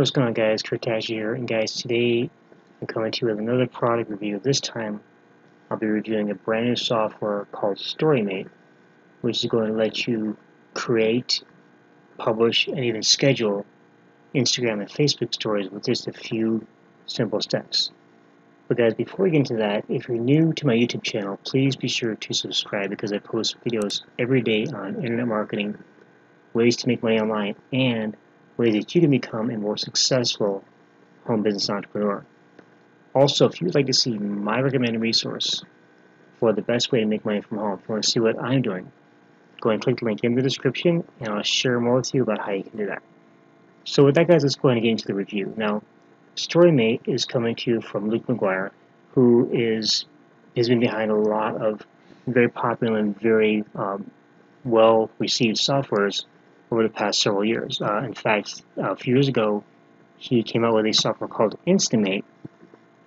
What's going on, guys? Tasche here, and guys, today I'm coming to you with another product review. This time I'll be reviewing a brand new software called StoryMate, which is going to let you create, publish, and even schedule Instagram and Facebook stories with just a few simple steps. But guys, before we get into that, if you're new to my YouTube channel, please be sure to subscribe because I post videos every day on internet marketing, ways to make money online, and ways that you can become a more successful home business entrepreneur. Also, if you'd like to see my recommended resource for the best way to make money from home, if you want to see what I'm doing, go ahead and click the link in the description and I'll share more with you about how you can do that. So with that, guys, let's go ahead and get into the review. Now, StoryMate is coming to you from Luke Maguire, who has been behind a lot of very popular and very well-received softwares over the past several years. In fact, a few years ago, he came out with a software called StoryMate,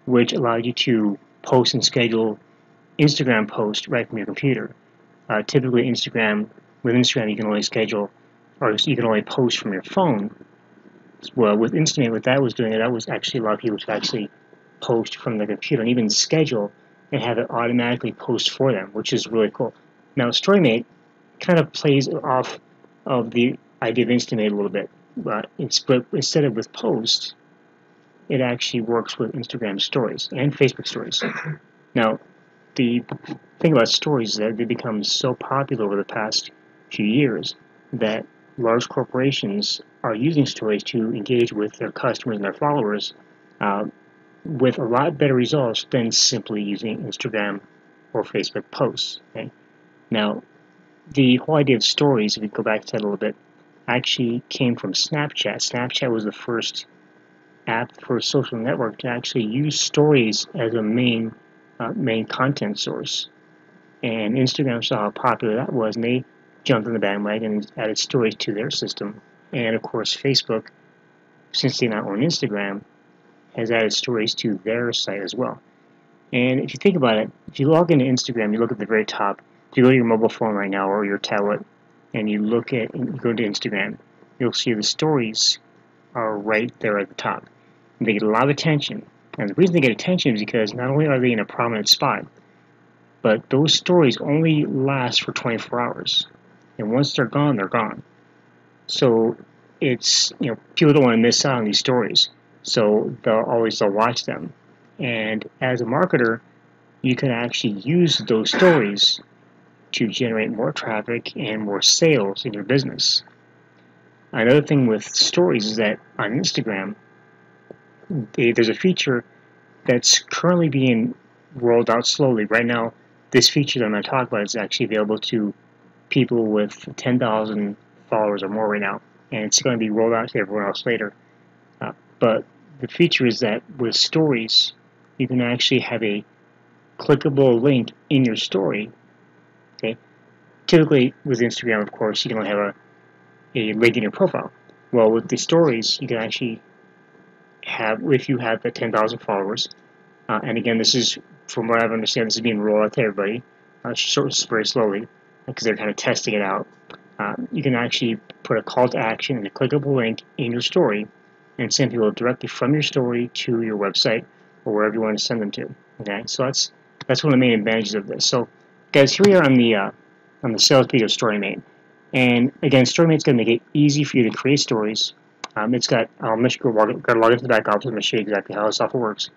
which allowed you to post and schedule Instagram posts right from your computer. Typically, with Instagram, you can only schedule, or you can only post from your phone. Well, with StoryMate, what that was doing, that was actually allow people to actually post from their computer and even schedule and have it automatically post for them, which is really cool. Now, StoryMate kind of plays off of the idea of StoryMate a little bit, but instead of with posts, it actually works with Instagram stories and Facebook stories. Now, the thing about stories is that they become so popular over the past few years that large corporations are using stories to engage with their customers and their followers with a lot better results than simply using Instagram or Facebook posts. Okay? Now, the whole idea of stories, if we go back to that a little bit, actually came from Snapchat. Snapchat was the first app for a social network to actually use stories as a main content source. And Instagram saw how popular that was, and they jumped on the bandwagon and added stories to their system. And of course, Facebook, since they now own Instagram, has added stories to their site as well. And if you think about it, if you log into Instagram, you look at the very top. If you go to your mobile phone right now or your tablet, and you go to Instagram, you'll see the stories are right there at the top. And they get a lot of attention. And the reason they get attention is because not only are they in a prominent spot, but those stories only last for 24 hours. And once they're gone, they're gone. So it's, people don't want to miss out on these stories. So they'll watch them. And as a marketer, you can actually use those stories to generate more traffic and more sales in your business. Another thing with stories is that on Instagram, there's a feature that's currently being rolled out slowly. Right now, this feature that I'm going to talk about is actually available to people with 10,000 followers or more right now, and it's going to be rolled out to everyone else later. But the feature is that with stories, you can actually have a clickable link in your story. Okay. Typically, with Instagram, of course, you can only have a link in your profile. Well, with the stories, you can actually have, if you have the 10,000 followers, and again, this is, from what I understand, this is being rolled out to everybody, very slowly, because they're kind of testing it out. You can actually put a call to action and a clickable link in your story and send people directly from your story to your website or wherever you want to send them to. Okay, so that's one of the main advantages of this. So, guys, here we are on the sales page of StoryMate, and again, StoryMate's going to make it easy for you to create stories. It's got, I'm going to log into the back office. I'm going to show you exactly how the software works.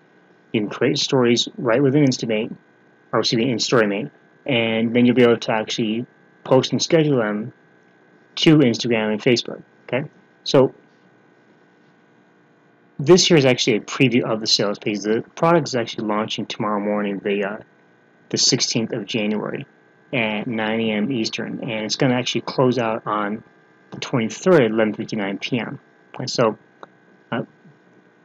You can create stories right within in StoryMate, and then you'll be able to actually post and schedule them to Instagram and Facebook. Okay, so this here is actually a preview of the sales page. The product is actually launching tomorrow morning, the 16th of January at 9 a.m. Eastern, and it's going to actually close out on the 23rd at 11:59 p.m. And so go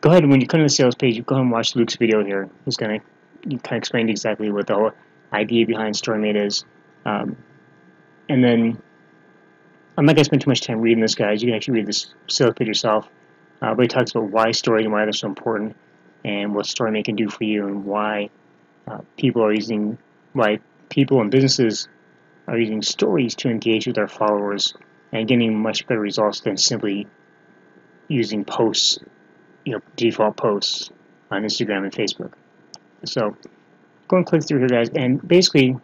ahead, and when you come to the sales page, go ahead and watch Luke's video here. He's going to kind of explain exactly what the whole idea behind StoryMate is. And then I'm not going to spend too much time reading this, guys. You can actually read this sales page yourself. But he talks about why stories and why they're so important, and what StoryMate can do for you, and why people and businesses are using stories to engage with their followers and getting much better results than simply using posts default posts on Instagram and Facebook. So go and click through here, guys, and basically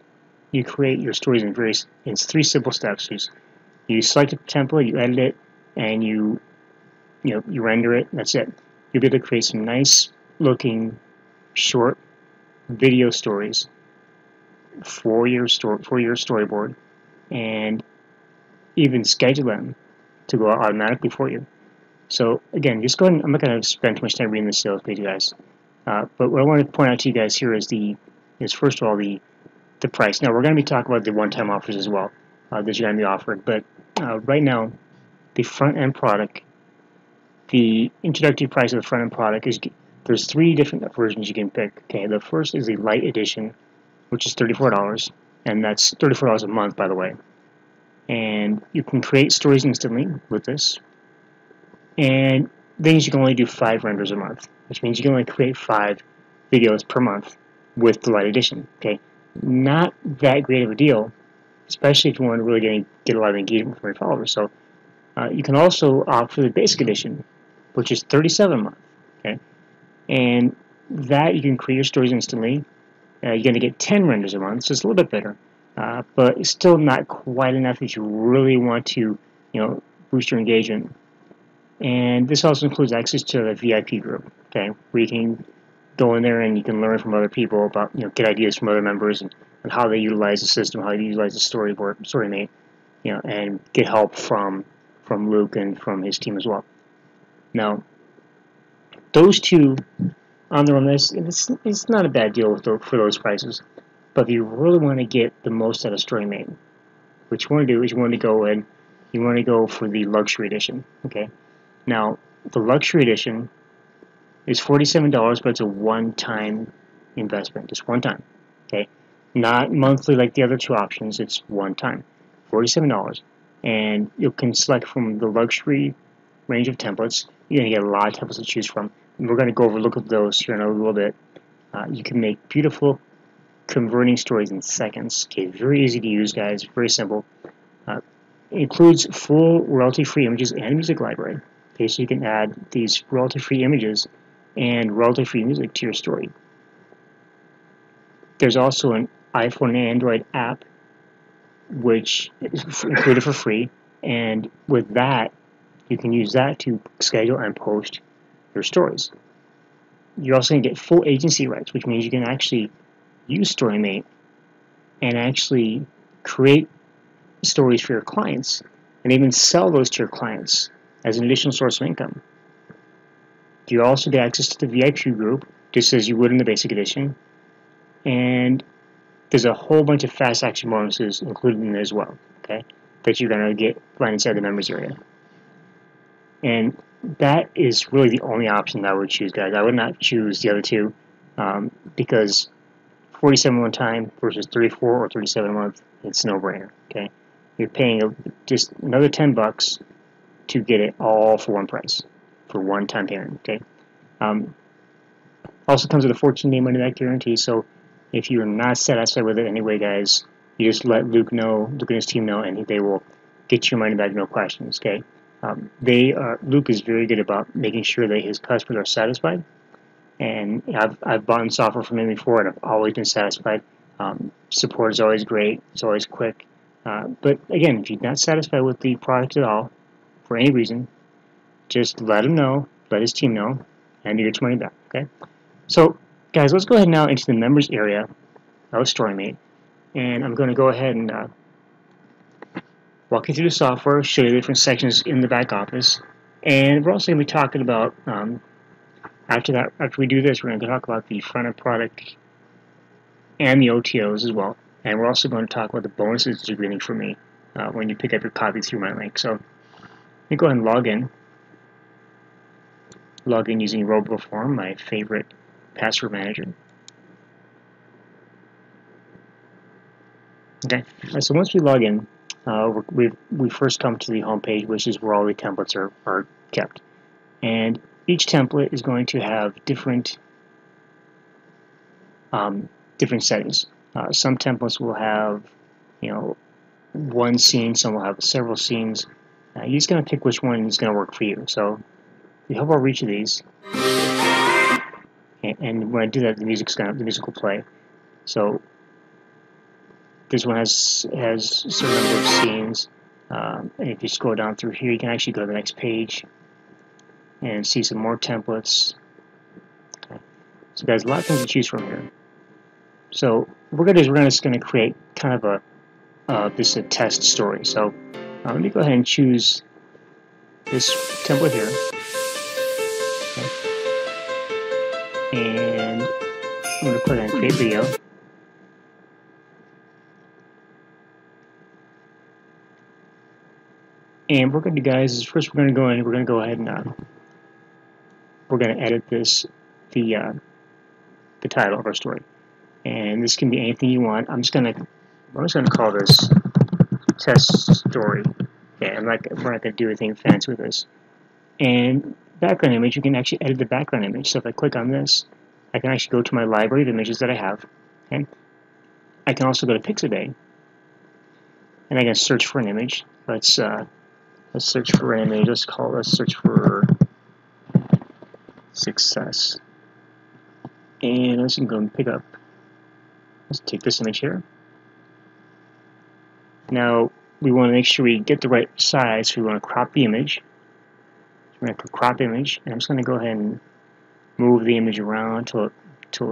you create your stories in 3 simple steps. You select a template, you edit it, and you render it. That's it. You'll be able to create some nice looking short video stories for your storyboard, and even schedule them to go out automatically for you. So again, just go ahead. I'm not going to spend too much time reading the sales page, guys. But what I want to point out to you guys here is first of all the price. Now we're going to be talking about the one-time offers as well that you're going to be offered. But right now, the front-end product, the introductory price of the front-end product is, there's 3 different versions you can pick. Okay, the first is the light edition, which is $34, and that's $34 a month, by the way. And you can create stories instantly with this. And then you can only do 5 renders a month, which means you can only create 5 videos per month with the light edition. Okay, not that great of a deal, especially if you want to really get a lot of engagement from your followers. So you can also opt for the basic edition, which is $37 a month. Okay, and that you can create your stories instantly. You're going to get 10 renders a month, so it's a little bit better, but it's still not quite enough if you really want to, boost your engagement. And this also includes access to the VIP group, okay, where you can go in there and you can learn from other people about, get ideas from other members and how they utilize the system, how they utilize the StoryMate, and get help from Luke and from his team as well. Now, those two on their own, it's not a bad deal for those prices. But if you really want to get the most out of StoryMate, what you want to do is you want to go for the luxury edition, okay? Now, the luxury edition is $47, but it's a one-time investment, just one time, okay? Not monthly like the other 2 options, it's one time, $47. And you can select from the luxury range of templates. You're going to get a lot of templates to choose from. And we're going to look at those here in a little bit. You can make beautiful converting stories in seconds. Okay, very easy to use, guys, very simple. It includes full royalty-free images and music library. Okay, so you can add these royalty-free images and royalty-free music to your story. There's also an iPhone and Android app, which is included for free, and with that, you can use that to schedule and post your stories. You're also going to get full agency rights, which means you can actually use StoryMate and actually create stories for your clients and even sell those to your clients as an additional source of income. You also get access to the VIP group, just as you would in the basic edition, and there's a whole bunch of fast action bonuses included in there as well, okay, that you're going to get right inside the members area. And that is really the only option that I would choose, guys. I would not choose the other 2 because 47 one time versus 34 or 37 a month, it's no brainer. Okay, you're paying just another $10 to get it all for one price, for one time payment. Okay, also comes with a 14-day money back guarantee. So if you're not satisfied with it anyway, guys, you just let Luke and his team know, and they will get your money back, no questions. Okay, Luke is very good about making sure that his customers are satisfied. And I've bought software from him before, and I've always been satisfied. Support is always great. It's always quick. But again, if you're not satisfied with the product at all, for any reason, just let him know, let his team know, and you get your money back. Okay. So, guys, let's go ahead now into the members area of StoryMate, and I'm going to go ahead and walk you through the software, show you the different sections in the back office, and we're also going to be talking about. After we do this, we're going to talk about the front-end product and the OTOs as well. And we're also going to talk about the bonuses that you're getting from me when you pick up your copy through my link. So let me go ahead and log in. Log in using RoboForm, my favorite password manager. Okay, so once we log in, we first come to the home page, which is where all the templates are kept. And each template is going to have different settings. Some templates will have, one scene. Some will have several scenes. You're just going to pick which one is going to work for you. So you hover over each of these, and when I do that, the music will play. So this one has a certain number of scenes, and if you scroll down through here, you can actually go to the next page and see some more templates. Okay. So guys, a lot of things to choose from here. So what we're going to do is we're just going to create kind of a test story. So let me go ahead and choose this template here. Okay. And I'm going to click on Create Video. And what we're going to do, guys, is first we're going to go in and we're going to go ahead and we're going to edit the title of our story. And this can be anything you want. I'm just going to call this test story. Okay, we're not going to do anything fancy with this. And background image, you can actually edit the background image. So if I click on this, I can actually go to my library of images that I have. Okay? I can also go to Pixabay, and I can search for an image. Let's search for an image. Let's search for success. And let's go and pick up. Let's take this image here. Now we want to make sure we get the right size, so we want to crop the image. So we're going to crop image, and I'm just going to go ahead and move the image around until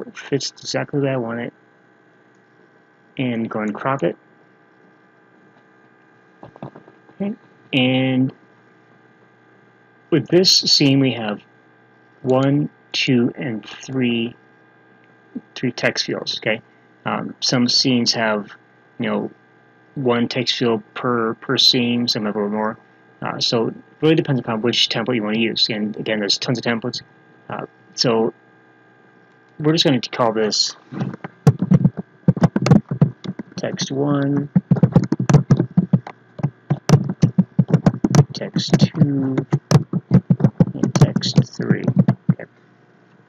it fits exactly the way I want it, and go and crop it. Okay. And with this scene, we have 1, 2, and 3 text fields. Okay, some scenes have, one text field per scene. Some have a little more. So it really depends upon which template you want to use. And again, there's tons of templates. So we're just going to call this text 1, text 2, and text 3. Okay.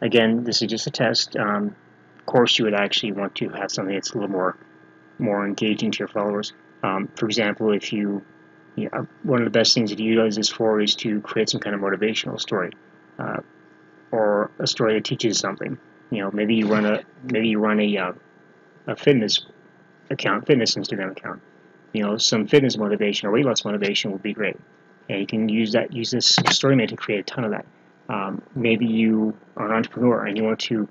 Again, this is just a test. Of course, you would actually want to have something that's a little more engaging to your followers. For example, if one of the best things to utilize this for is to create some kind of motivational story, or a story that teaches something. Maybe you run a fitness Instagram account. Some fitness motivation or weight loss motivation would be great, and you can use this StoryMate to create a ton of that. Maybe you are an entrepreneur and you want to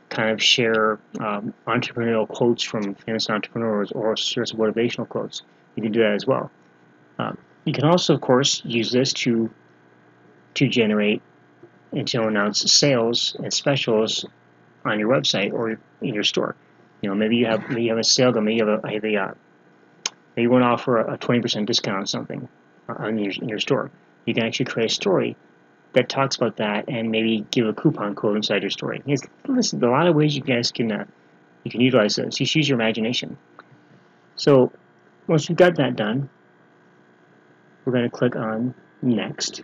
kind of share entrepreneurial quotes from famous entrepreneurs or share some motivational quotes. You can do that as well. You can also, of course, use this to generate and to announce sales and specials on your website or in your store. Maybe you have a sale going. Maybe you want to offer a 20% discount on something in your store. You can actually create a story that talks about that and maybe give a coupon code inside your story. Listen, a lot of ways you guys can utilize this. Just use your imagination. So once we've got that done, we're going to click on Next.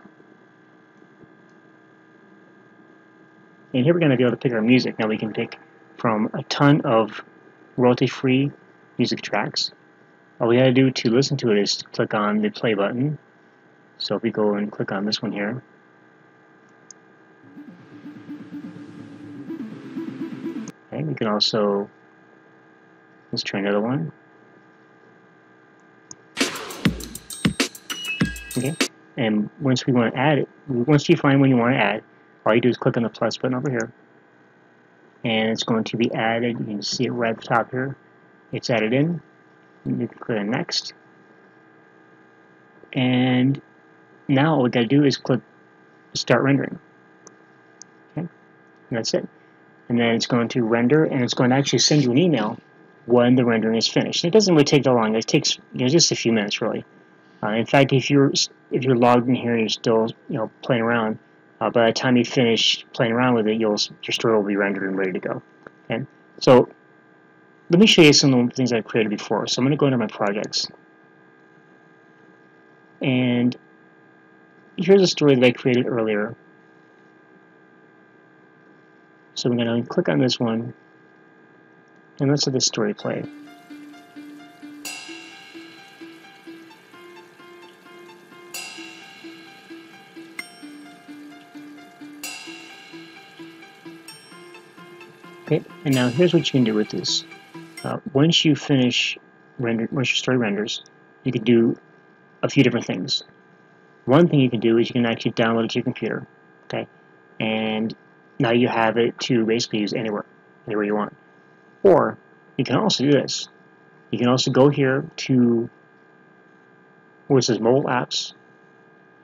And here we're going to be able to pick our music. Now we can pick from a ton of royalty-free music tracks. All we got to do to listen to it is to click on the play button. So if we go and click on this one here, okay, we can also, let's try another one. Okay, and once we want to add it, once you find one you want to add, all you do is click on the plus button over here, and it's going to be added. You can see it right at the top here. It's added in. You can click on Next, and now all we got to do is click Start Rendering. Okay, and that's it. And then it's going to render, and it's going to actually send you an email when the rendering is finished. And it doesn't really take that long. It takes just a few minutes, really. In fact, if you're logged in here and you're still playing around, by the time you finish playing around with it, your story will be rendered and ready to go. Okay, so let me show you some of the things I've created before. So I'm going to go into my projects, and here's a story that I created earlier. So we're going to click on this one, and let's let this story play. Okay, and now here's what you can do with this. Once you finish once your story renders, you can do a few different things. One thing you can do is you can actually download it to your computer, okay, and now you have it to basically use anywhere you want. Or you can also do this. You can also go here to where it says mobile apps,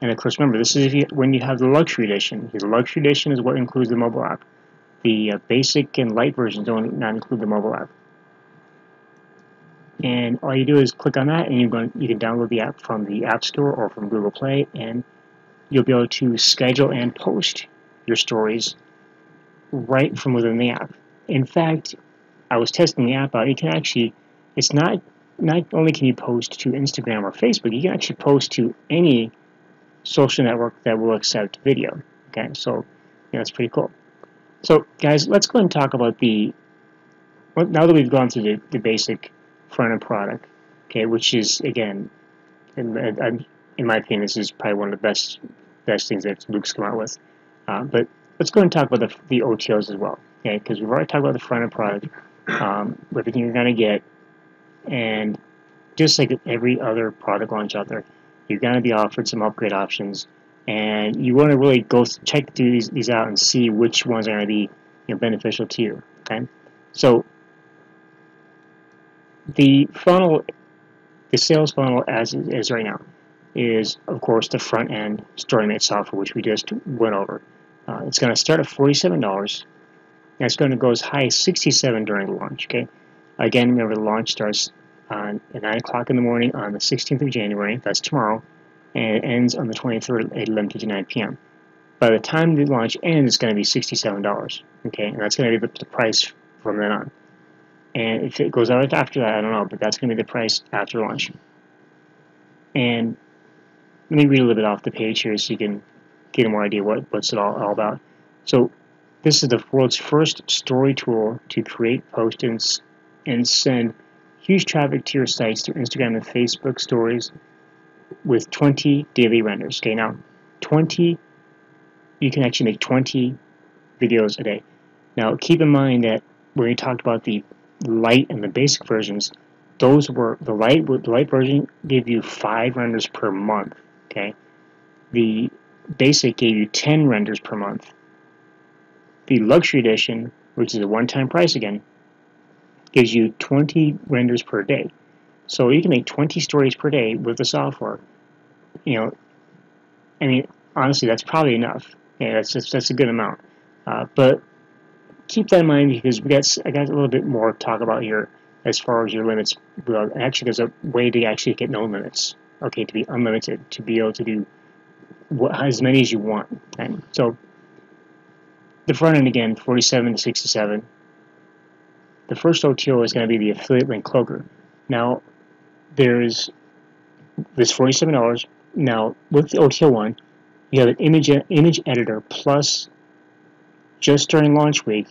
and of course remember this is when you have the luxury edition. The luxury edition is what includes the mobile app. The basic and light versions don't not include the mobile app. And all you do is click on that, and you can download the app from the App Store or from Google Play, and you'll be able to schedule and post your stories right from within the app. In fact, I was testing the app out. You can actually, it's not only can you post to Instagram or Facebook, you can actually post to any social network that will accept video. Okay, so that's pretty cool. So guys, let's go ahead and talk about now that we've gone through the basic front end product, okay, which is again, in my opinion, this is probably one of the best things that Luke's come out with. But let's go and talk about the OTOs as well, okay? Because we've already talked about the front end product, everything you're gonna get, and just like every other product launch out there, you're gonna be offered some upgrade options, and you want to really go check these out and see which ones are gonna be beneficial to you. Okay, so the funnel, the sales funnel as it is right now, is of course the front end StoryMate software, which we just went over. It's going to start at $47, and it's going to go as high as $67 during the launch. Okay, again, remember the launch starts at 9 o'clock in the morning on the 16th of January. That's tomorrow, and it ends on the 23rd at 11:59 p.m. By the time the launch ends, it's going to be $67. Okay, and that's going to be the price from then on. And if it goes out after that, I don't know, but that's going to be the price after launch. And let me read a little bit off the page here so you can get a more idea what's it all about. So this is the world's first story tool to create, post, and send huge traffic to your sites through Instagram and Facebook stories with 20 daily renders. Okay, now 20, you can actually make 20 videos a day. Now keep in mind that when we talked about the light and the basic versions, those were the light version gave you 5 renders per month. Okay, the basic gave you 10 renders per month. The luxury edition, which is a one-time price again, gives you 20 renders per day. So you can make 20 stories per day with the software. I mean, honestly, that's probably enough. Yeah, that's a good amount. But keep that in mind because I got a little bit more to talk about here as far as your limits. Well, actually, there's a way to actually get no limits. Okay, to be unlimited, to be able to do as many as you want. Okay? So the front end again, 47 to 67. The first OTO is going to be the affiliate link cloaker. Now there's this $47. Now with the OTO one, you have an image editor plus just during launch week,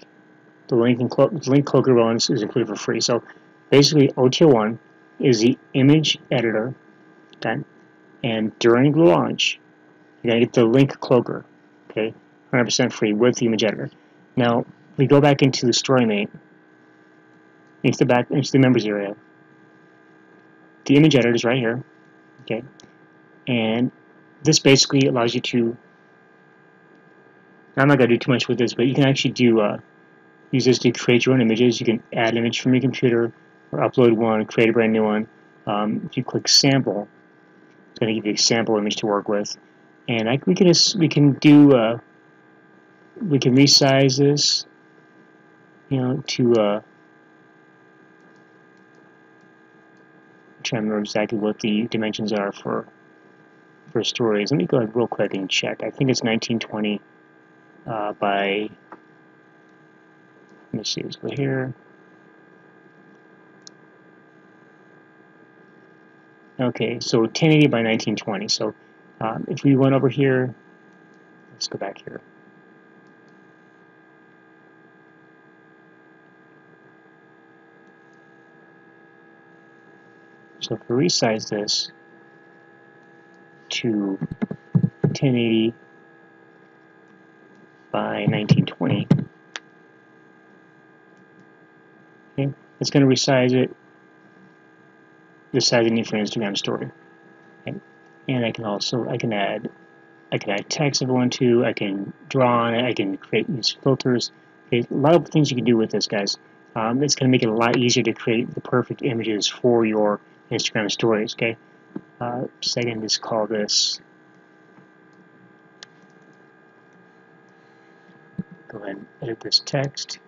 the link cloaker bonus is included for free. So basically, OTO one is the image editor, okay, and during the launch, you're gonna get the link cloaker, okay, 100% free with the image editor. Now we go back into the StoryMate, into the members area. The image editor is right here, okay, and this basically allows you to. I'm not gonna do too much with this, but you can actually use this to create your own images. You can add an image from your computer or upload one, create a brand new one. If you click sample, it's going to give you a sample image to work with. And we can resize this, to I'm trying to remember exactly what the dimensions are for stories. Let me go ahead real quick and check. I think it's 1920 by. Let me see. Let's go here. Okay, so 1080 by 1920. So if we went over here, let's go back here. So if we resize this to 1080 by 1920, it's going to resize it the size I need for an Instagram story. Okay. And I can add text if I want to. I can draw on it. I can use filters. Okay. A lot of things you can do with this, guys. It's going to make it a lot easier to create the perfect images for your Instagram stories. Okay. So I can just call this. Go ahead and edit this text.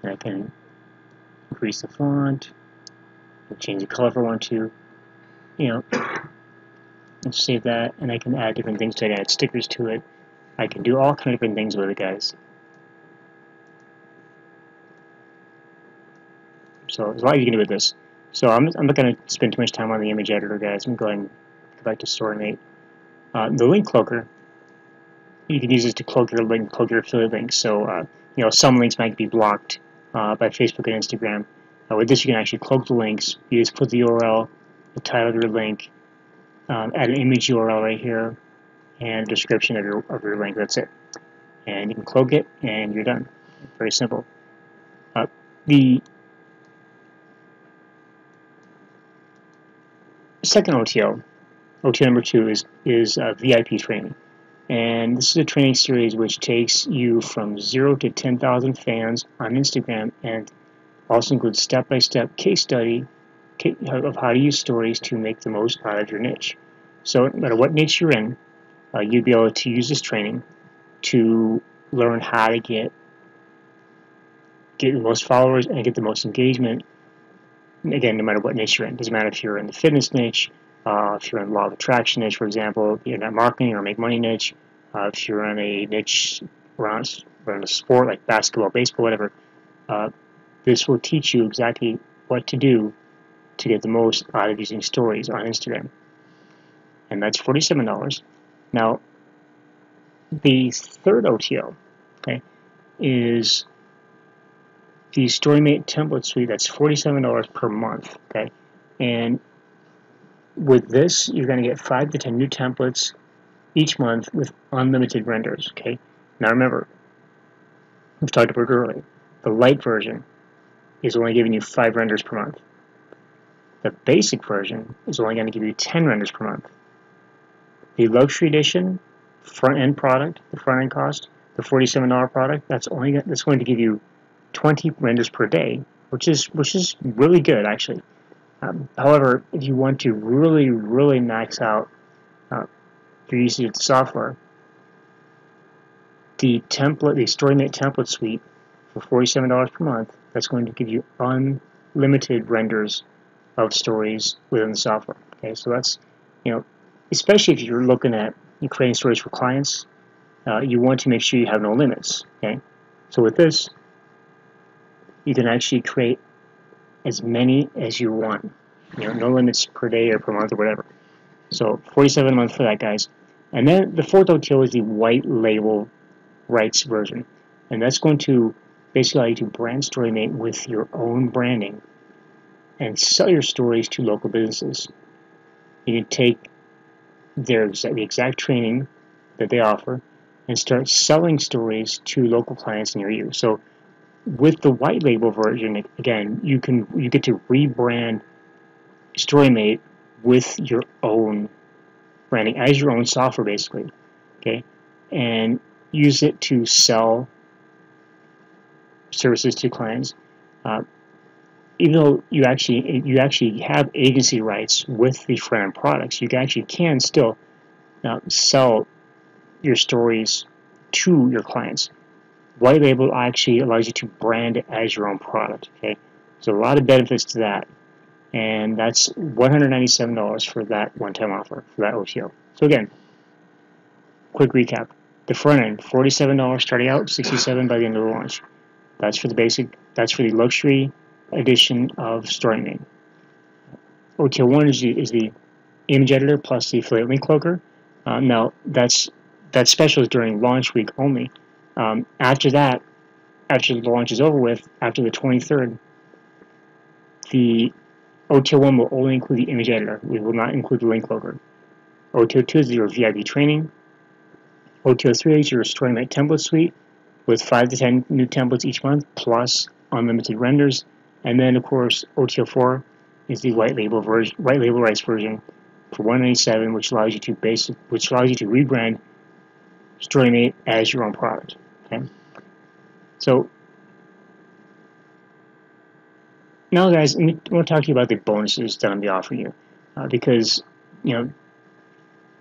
And I can increase the font, and change the color if I want to, and save that, and I can add different things to it, add stickers to it. I can do all kind of different things with it, guys. So there's a lot you can do with this. So I'm not going to spend too much time on the image editor, guys. I'm going to go back to StoryMate. The link cloaker, you can use this to cloak your affiliate links. So some links might be blocked by Facebook and Instagram. With this, you can actually cloak the links. You just put the URL, the title of your link, add an image URL right here, and a description of your link. That's it. And you can cloak it, and you're done. Very simple. The second OTO number 2, is VIP training. And this is a training series which takes you from 0 to 10,000 fans on Instagram, and also includes step-by-step case study of how to use stories to make the most out of your niche. So no matter what niche you're in, you'd be able to use this training to learn how to get the most followers and get the most engagement. Again, no matter what niche you're in. Doesn't matter if you're in the fitness niche, if you're in law of attraction niche, for example, internet marketing or make money niche, if you're in a niche around a sport like basketball, baseball, whatever, this will teach you exactly what to do to get the most out of using stories on Instagram. And that's $47. Now, the third OTO, okay, is the StoryMate template suite. That's $47 per month, okay? And with this, you're going to get 5 to 10 new templates each month with unlimited renders, okay? Now remember, we've talked about it earlier, the light version is only giving you 5 renders per month. The basic version is only going to give you 10 renders per month. The luxury edition, front-end product, the front-end cost, the $47 product, that's going to give you 20 renders per day, which is really good, actually. However, if you want to really, really max out your usage of the software, the StoryMate template suite for $47 per month, that's going to give you unlimited renders of stories within the software. Okay, so that's, especially if you're looking at creating stories for clients, you want to make sure you have no limits. Okay, so with this, you can actually create as many as you want. No limits per day or per month or whatever. So $47 a month for that, guys. And then the fourth OTO is the white label rights version, and that's going to basically allow you to brand StoryMate with your own branding and sell your stories to local businesses. You can take the exact training that they offer and start selling stories to local clients near you. So with the white label version, again, you get to rebrand StoryMate with your own branding as your own software, basically, okay, and use it to sell services to clients. Even though you actually have agency rights with the front-end products, you actually can still sell your stories to your clients. White label actually allows you to brand it as your own product. Okay, so a lot of benefits to that, and that's $197 for that one-time offer for that OTO. So again, quick recap: the front end, $47 starting out, $67 by the end of the launch. That's for the basic. That's for the luxury edition of StoryMate. OTO 1 is the image editor plus the affiliate link cloaker. Now that special is during launch week only. After that, after the launch is over with, after the 23rd, the OTO 1 will only include the image editor. We will not include the link cloaker. OTO2 is your VIP training. OTO3 is your StoryMate template suite with 5 to 10 new templates each month, plus unlimited renders. And then, of course, OTO4 is the white label rights version for $197, which allows you to rebrand StoryMate as your own product. Okay, so now, guys, I want to talk to you about the bonuses that I'm going to offer you, because I'm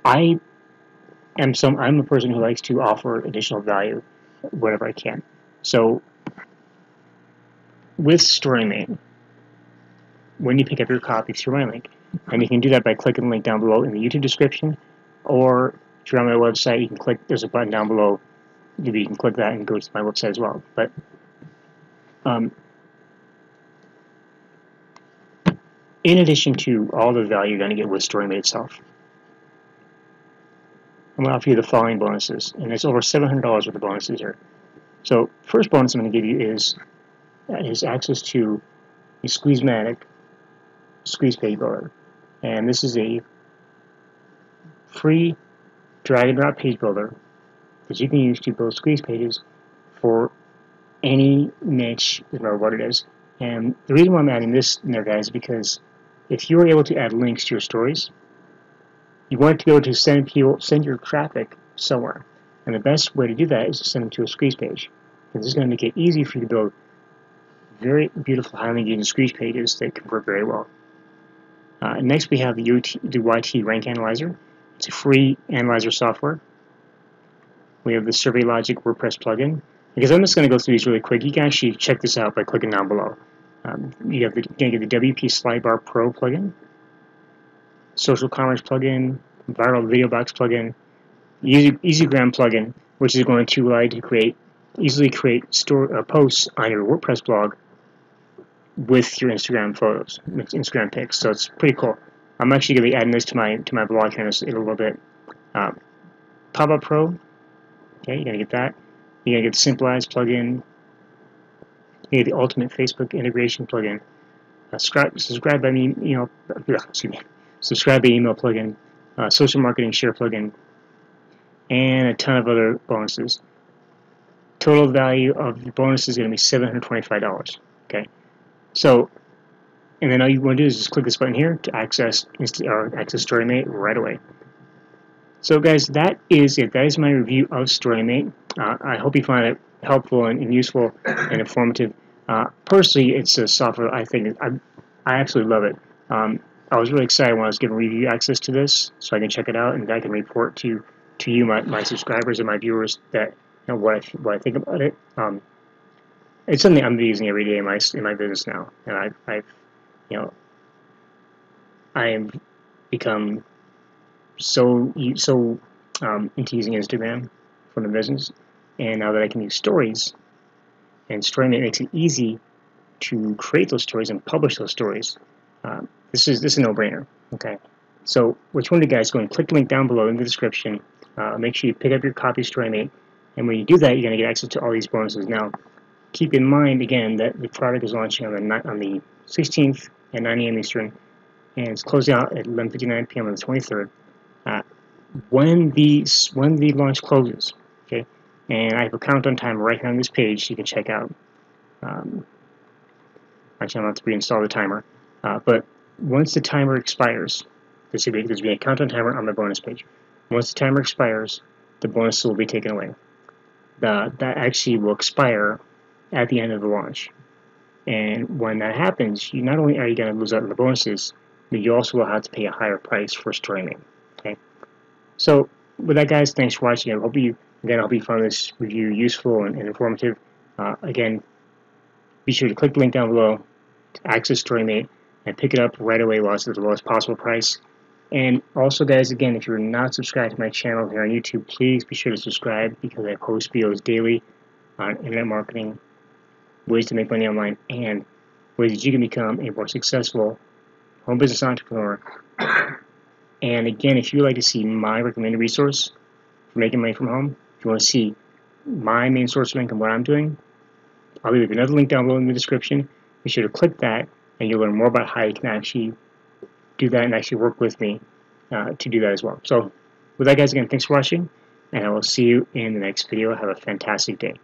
a person who likes to offer additional value wherever I can. So with StoryMate, when you pick up your copy through my link, and you can do that by clicking the link down below in the YouTube description, or if you're on my website, you can click, there's a button down below, you can click that and go to my website as well. But in addition to all the value you're going to get with StoryMate itself, I'm going to offer you the following bonuses, and there's over $700 worth of bonuses here. So first bonus I'm going to give you is access to a Squeezematic squeeze page builder, and this is a free drag and drop page builder that you can use to build squeeze pages for any niche, no matter what it is. And the reason why I'm adding this in there, guys, is because if you are able to add links to your stories, you want to be able to send your traffic somewhere. And the best way to do that is to send them to a squeeze page. And this is going to make it easy for you to build very beautiful, highly engaging squeeze pages that convert very well. Next, we have the YT Rank Analyzer. It's a free analyzer software. We have the Survey Logic WordPress plugin. Because I'm just going to go through these really quick, you can actually check this out by clicking down below. You can get the WP Slidebar Pro plugin, Social Commerce plugin, Viral Video Box plugin, EasyGram plugin, which is going to allow you to easily create posts on your WordPress blog with your Instagram photos, Instagram pics. So it's pretty cool. I'm actually going to be adding this to my blog here in a little bit. Pop-Up Pro, okay, you're going to get that. You're going to get the Simplize plugin. You get the Ultimate Facebook Integration plugin. Subscribe by email plugin. Social Marketing Share plugin, and a ton of other bonuses. Total value of the bonus is going to be $725. Okay, so, and then all you want to do is just click this button here to access StoryMate right away. So, guys, that is it. That is my review of StoryMate. I hope you find it helpful and useful and informative. Personally, it's a software I think I absolutely love it. I was really excited when I was given review access to this, so I can check it out and I can report to you, my subscribers and my viewers, that what I think about it. It's something I'm using every day in my business now, and I have become so into using Instagram for the business, and now that I can use stories, and StoryMate makes it easy to create those stories and publish those stories. This is a no-brainer. Okay, so which one of you guys go and click the link down below in the description. Make sure you pick up your copy of StoryMate, and when you do that, you're going to get access to all these bonuses. Now, keep in mind again that the product is launching on the 16th at 9 a.m. Eastern, and it's closing out at 11:59 p.m. on the 23rd. When the launch closes, okay, and I have a countdown timer right here on this page you can check out. Actually, I'm going to have to reinstall the timer, but once the timer expires, there's going to be a countdown timer on the bonus page. Once the timer expires, the bonus will be taken away. That actually will expire at the end of the launch. And when that happens, you not only are you going to lose out on the bonuses, but you also will have to pay a higher price for StoryMate. Okay. So with that, guys, thanks for watching. I hope you found this review useful and informative. Again, be sure to click the link down below to access StoryMate and pick it up right away while it's at the lowest possible price. And also, guys, again, if you're not subscribed to my channel here on YouTube, please be sure to subscribe, because I post videos daily on internet marketing, ways to make money online, and ways that you can become a more successful home business entrepreneur. And again, if you would like to see my recommended resource for making money from home, if you want to see my main source of income, what I'm doing, I'll leave another link down below in the description. Be sure to click that, and you'll learn more about how you can actually do that and actually work with me to do that as well. So with that, guys, again, thanks for watching, and I will see you in the next video. Have a fantastic day.